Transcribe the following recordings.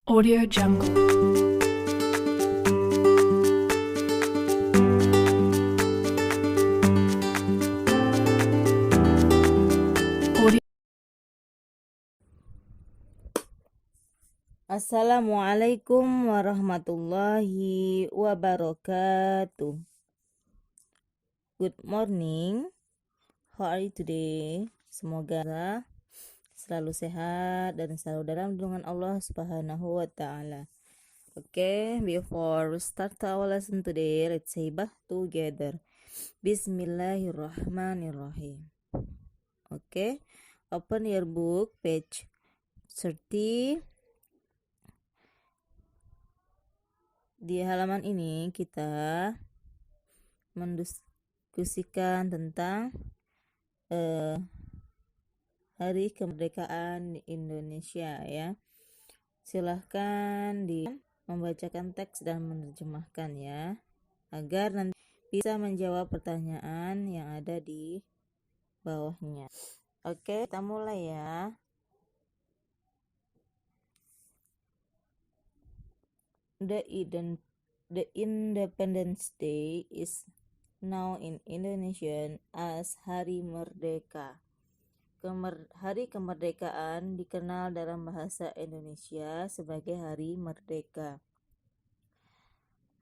Audio Jungle. Audio. Assalamualaikum warahmatullahi wabarakatuh. Good morning. How are you today? Semoga selalu sehat dan selalu dalam lindungan Allah Subhanahu wa taala. Okay, before we start our lesson today, let's say together. Bismillahirrahmanirrahim. Okay, open your book page 30. Di halaman ini kita mendiskusikan tentang Hari Kemerdekaan Indonesia ya. Silahkan membacakan teks dan menerjemahkan ya, agar nanti bisa menjawab pertanyaan yang ada di bawahnya. Oke, kita mulai ya. The Independence Day is now in Indonesian as Hari Merdeka. Hari kemerdekaan dikenal dalam bahasa Indonesia sebagai Hari Merdeka.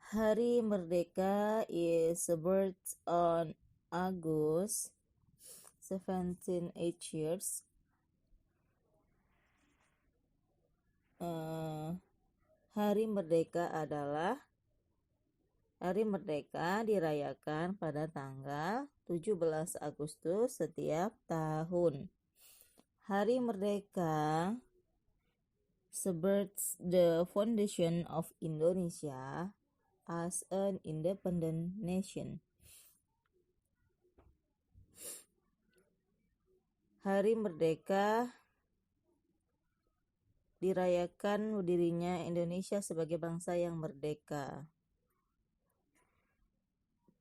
Hari Merdeka is birth on August 17 years. Hari Merdeka dirayakan pada tanggal 17 Agustus setiap tahun. Hari Merdeka celebrates the foundation of Indonesia as an independent nation. Hari Merdeka dirayakan berdirinya Indonesia sebagai bangsa yang merdeka.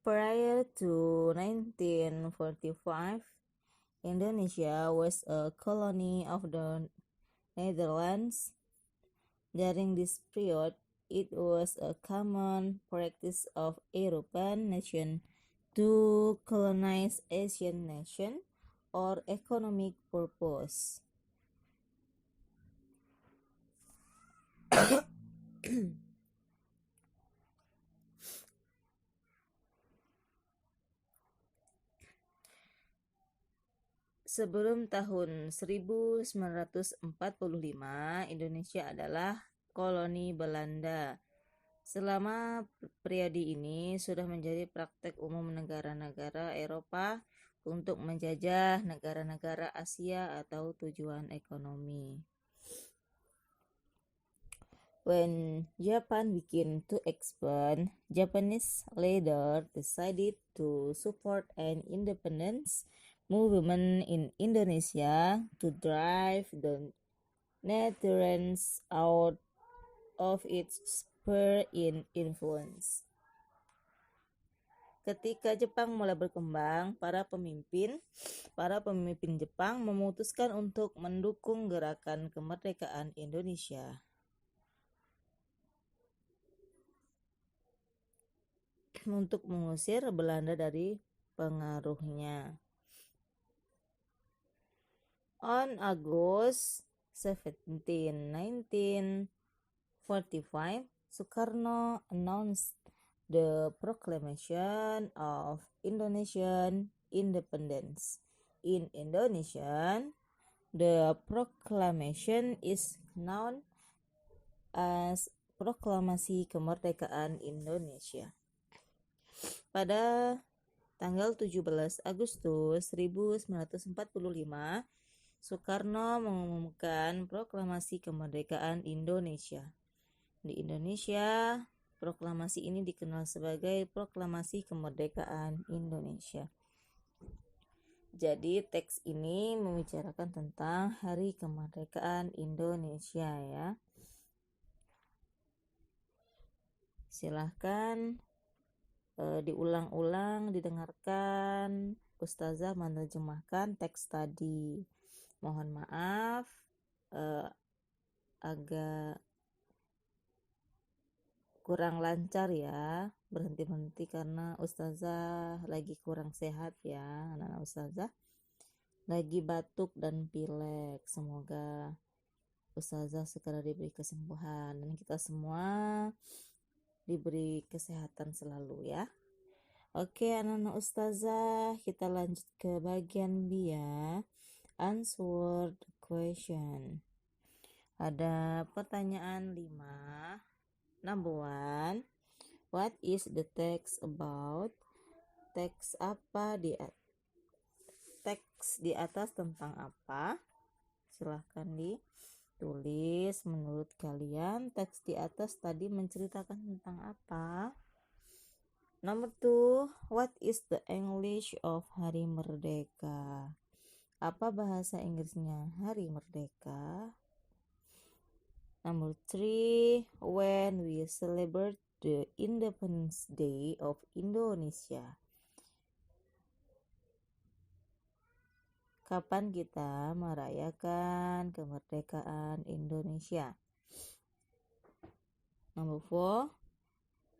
Prior to 1945, Indonesia was a colony of the Netherlands. During this period, it was a common practice of European nations to colonize Asian nations for economic purpose. Sebelum tahun 1945, Indonesia adalah koloni Belanda. Selama periode ini sudah menjadi praktek umum negara-negara Eropa untuk menjajah negara-negara Asia atau tujuan ekonomi. When Japan began to expand, Japanese leaders decided to support an independence movement in Indonesia to drive the Netherlands out of its sphere in influence. Ketika Jepang mulai berkembang, para pemimpin Jepang memutuskan untuk mendukung gerakan kemerdekaan Indonesia. Untuk mengusir Belanda dari pengaruhnya. On August 17, 1945, Soekarno announced the proclamation of Indonesian independence. In Indonesian, the proclamation is known as Proklamasi Kemerdekaan Indonesia. Pada tanggal 17 Agustus 1945, Soekarno mengumumkan Proklamasi Kemerdekaan Indonesia. Di Indonesia, proklamasi ini dikenal sebagai Proklamasi Kemerdekaan Indonesia. Jadi teks ini membicarakan tentang Hari Kemerdekaan Indonesia ya. Silahkan diulang-ulang, didengarkan Ustazah menerjemahkan teks tadi. Mohon maaf agak kurang lancar ya, berhenti-henti karena ustazah lagi kurang sehat ya, anak-anak ustazah lagi batuk dan pilek. Semoga ustazah segera diberi kesembuhan dan kita semua diberi kesehatan selalu ya. Oke, anak-anak ustazah, kita lanjut ke bagian B ya. Answer the question. Ada pertanyaan 5. Number 1. What is the text about? Teks di atas tentang apa? Silahkan ditulis menurut kalian teks di atas tadi menceritakan tentang apa. Number 2. What is the English of Hari Merdeka? Apa bahasa Inggrisnya Hari Merdeka? Number 3. When we celebrate the Independence Day of Indonesia? Kapan kita merayakan kemerdekaan Indonesia? Number 4.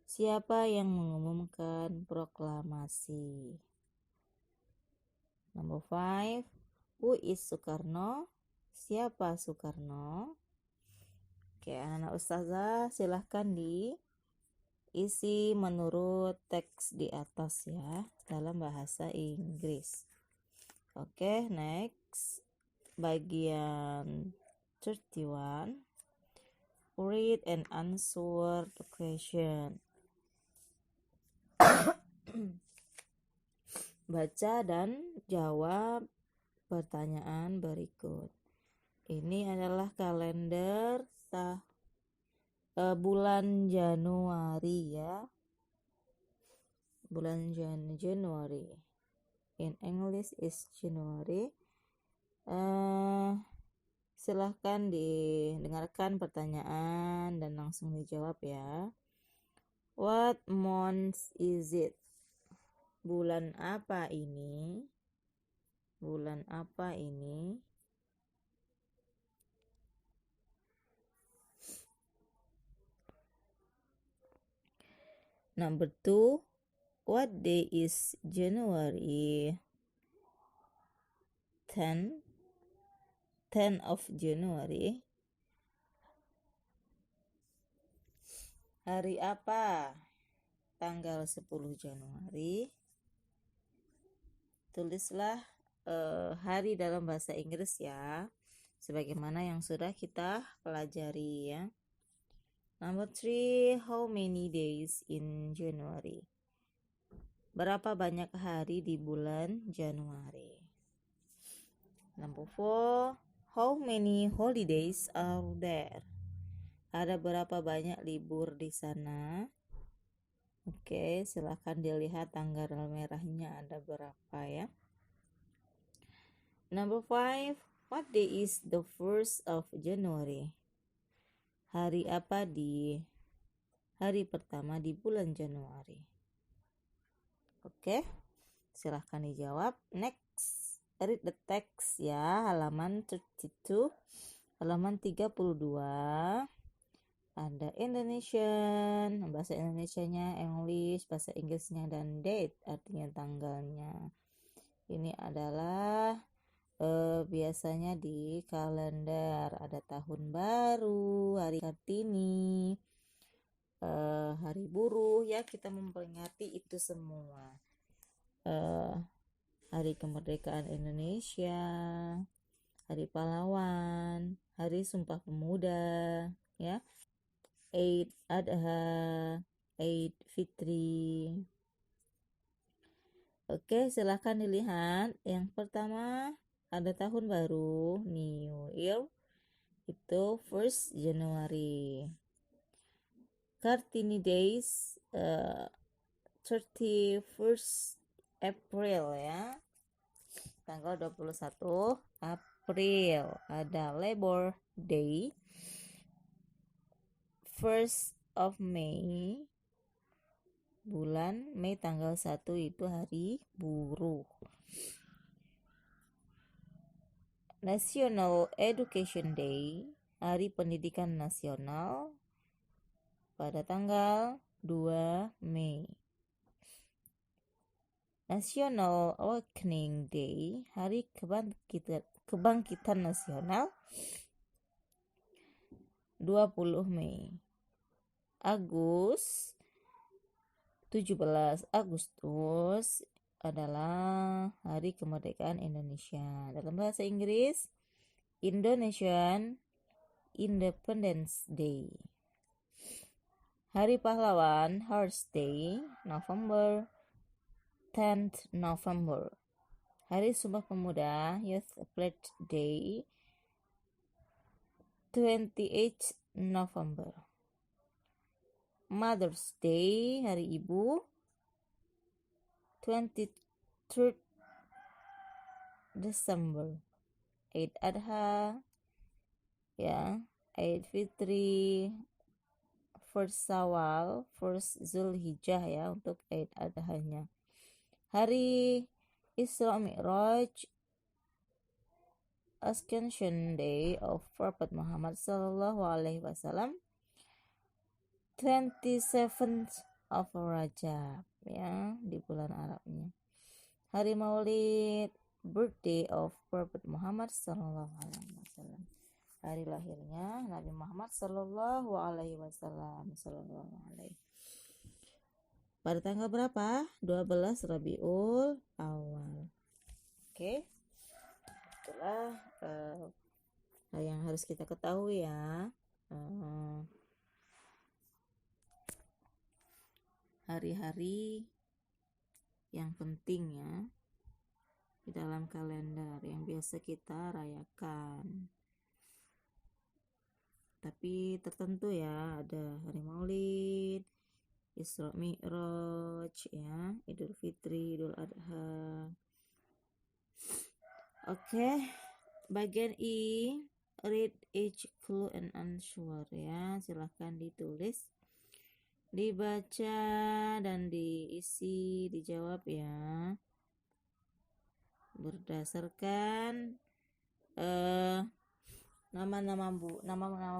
Siapa yang mengumumkan proklamasi? Number 5. Who is Soekarno? Siapa Soekarno? Oke, anak ustazah silahkan diisi menurut teks di atas ya dalam bahasa Inggris. Oke, next. Bagian 31. Read and answer the question. Baca dan jawab pertanyaan berikut. Ini adalah kalender bulan Januari ya. Bulan Januari. In English is January. Silahkan didengarkan pertanyaan dan langsung dijawab ya. What month is it? Bulan apa ini? Bulan apa ini? Number 2. What day is January? 10 of January. Hari apa? Tanggal 10 Januari. Tulislah hari dalam bahasa Inggris ya, sebagaimana yang sudah kita pelajari ya. Number 3. How many days in January? Berapa banyak hari di bulan Januari? Number 4. How many holidays are there? Ada berapa banyak libur di sana? Oke, silahkan dilihat tanggal merahnya ada berapa ya. Number 5. What day is the 1st of January? Hari apa di hari pertama di bulan Januari? Oke, silahkan dijawab. Next, read the text ya, halaman 32, halaman 32. Ada Indonesian, bahasa Indonesianya, English, bahasa Inggrisnya, dan date, artinya tanggalnya. Ini adalah biasanya di kalender ada tahun baru, hari Kartini, hari buruh ya, kita memperingati itu semua. Hari kemerdekaan Indonesia, hari pahlawan, hari Sumpah Pemuda ya, Eid Adha, Eid Fitri. Oke, silahkan dilihat. Yang pertama ada tahun baru, New Year, itu 1st January. Kartini Days 31st April ya, tanggal 21 April. Ada Labor Day 1st of May, bulan Mei tanggal 1 itu hari buruh. National Education Day, hari pendidikan nasional pada tanggal 2 Mei. National Awakening Day, Hari Kebangkitan Nasional, 20 Mei. 17 Agustus adalah Hari Kemerdekaan Indonesia. Dalam bahasa Inggris, Indonesian Independence Day. Hari Pahlawan, Hearts Day, November 10th November. Hari Sumpah Pemuda, Youth Pledge Day, 28th November. Mother's Day, Hari Ibu, 23rd December. Eid Adha, ya, Eid Fitri, First Syawal, First Zulhijjah ya untuk Eid Adha-nya. Hari Isra Mi'raj, Ascension Day of Prophet Muhammad Sallallahu Alaihi Wasallam, 27th of Rajab ya di bulan Arabnya. Hari Maulid, birthday of Prophet Muhammad Sallallahu Alaihi Wasallam. Hari lahirnya Nabi Muhammad Sallallahu Alaihi Wasallam. Pada tanggal berapa? 12 Rabiul Awal. Oke. Itulah hal yang harus kita ketahui ya. Hari-hari yang penting ya di dalam kalender yang biasa kita rayakan. Tapi tertentu ya, ada hari Maulid, Isra Mi'raj ya, Idul Fitri, Idul Adha. Oke, bagian I, read each clue and answer ya. Silahkan ditulis, dibaca dan diisi, dijawab ya. Berdasarkan nama-nama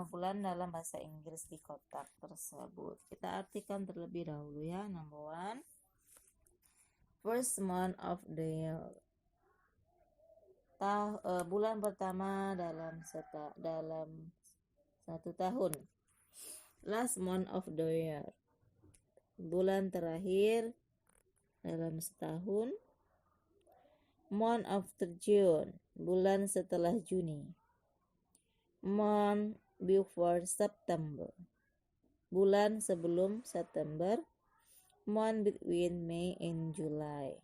bulan dalam bahasa Inggris di kotak tersebut. Kita artikan terlebih dahulu ya. Number 1, first month of the year. Bulan pertama dalam satu tahun. Last month of the year. Bulan terakhir dalam setahun. Month after June. Bulan setelah Juni. Month before September. Bulan sebelum September. Month between May and July.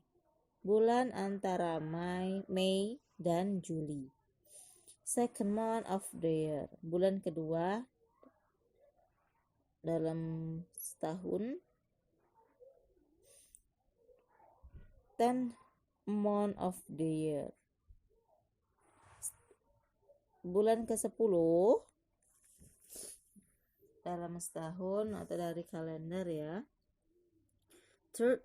Bulan antara Mei dan Juli. Second month of the year. Bulan kedua dalam setahun. 10th month of the year. Bulan ke-10 dalam setahun atau dari kalender ya. Third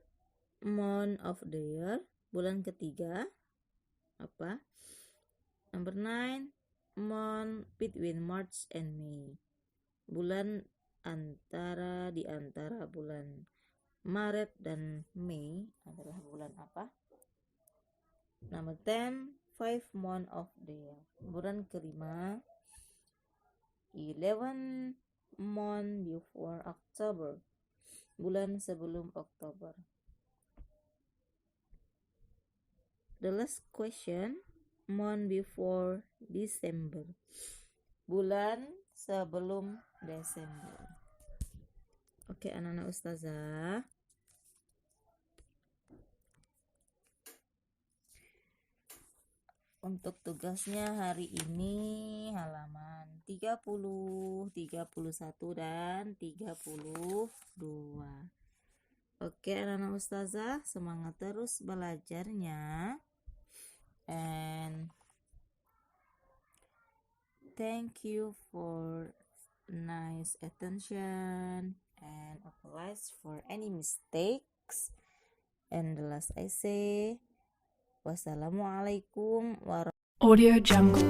month of the year. Bulan ketiga apa? Number 9, month between March and May. Bulan di antara bulan Maret dan Mei adalah bulan apa? Number 10, 5 month of the year. Bulan kelima, 11 month before October. Bulan sebelum Oktober. The last question, month before December. Bulan sebelum Desember. Oke, anak-anak ustazah. Untuk tugasnya hari ini halaman 30, 31 dan 32. Oke, anak-anak ustazah, semangat terus belajarnya. And thank you for nice attention and apologize for any mistakes. And the last I say, wassalamualaikum warahmatullahi Audio Jungle.